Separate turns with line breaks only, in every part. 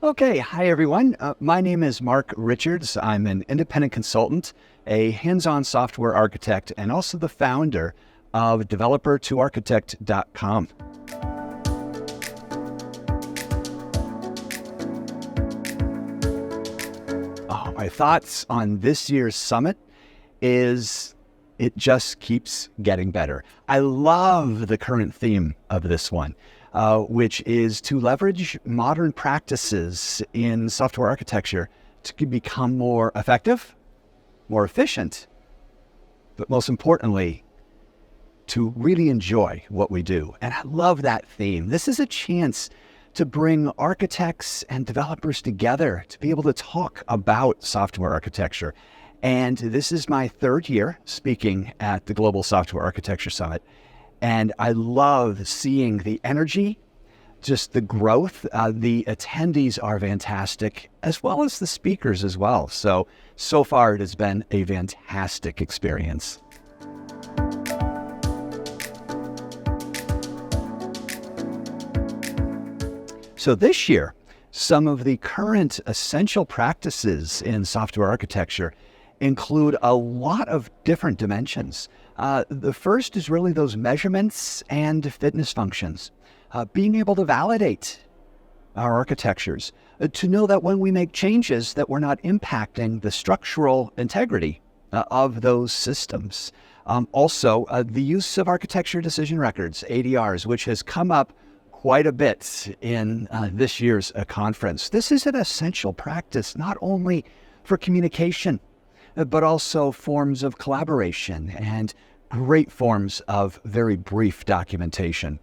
Okay, hi everyone. My name is Mark Richards. I'm an independent consultant, a hands-on software architect, and also the founder of developer2architect.com. My thoughts on this year's summit is it just keeps getting better. I love the current theme of this one, which is to leverage modern practices in software architecture to become more effective, more efficient, but most importantly, to really enjoy what we do. And I love that theme. This is a chance to bring architects and developers together to be able to talk about software architecture. And this is my third year speaking at the Global Software Architecture Summit. And I love seeing the energy, just the growth. The attendees are fantastic, as well as the speakers as well. So far it has been a fantastic experience. So this year, some of the current essential practices in software architecture include a lot of different dimensions. The first is really those measurements and fitness functions. Being able to validate our architectures, to know that when we make changes that we're not impacting the structural integrity of those systems. Also, the use of architecture decision records, ADRs, which has come up quite a bit in this year's conference. This is an essential practice, not only for communication, but also forms of collaboration and great forms of very brief documentation.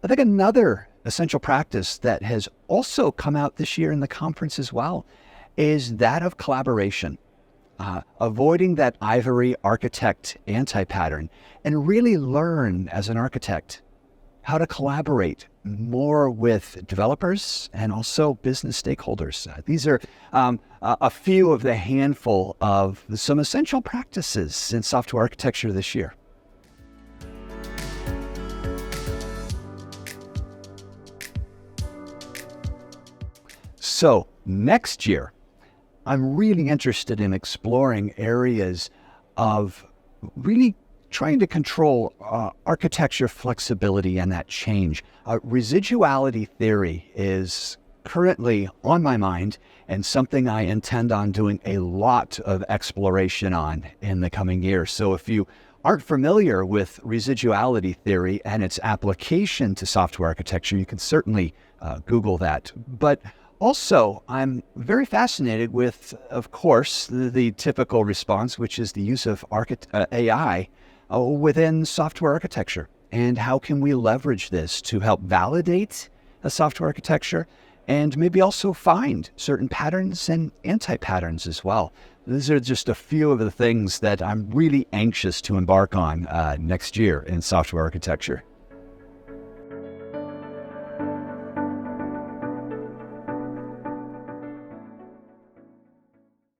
I think another essential practice that has also come out this year in the conference as well is that of collaboration. Avoiding that ivory architect anti-pattern and really learn as an architect how to collaborate more with developers and also business stakeholders. These are a few of the handful of some essential practices in software architecture this year. So next year, I'm really interested in exploring areas of really trying to control architecture flexibility and that change. Residuality theory is currently on my mind and something I intend on doing a lot of exploration on in the coming years. So if you aren't familiar with residuality theory and its application to software architecture, you can certainly Google that. But also, I'm very fascinated with, of course, the typical response, which is the use of AI within software architecture. And how can we leverage this to help validate a software architecture and maybe also find certain patterns and anti-patterns as well. These are just a few of the things that I'm really anxious to embark on next year in software architecture.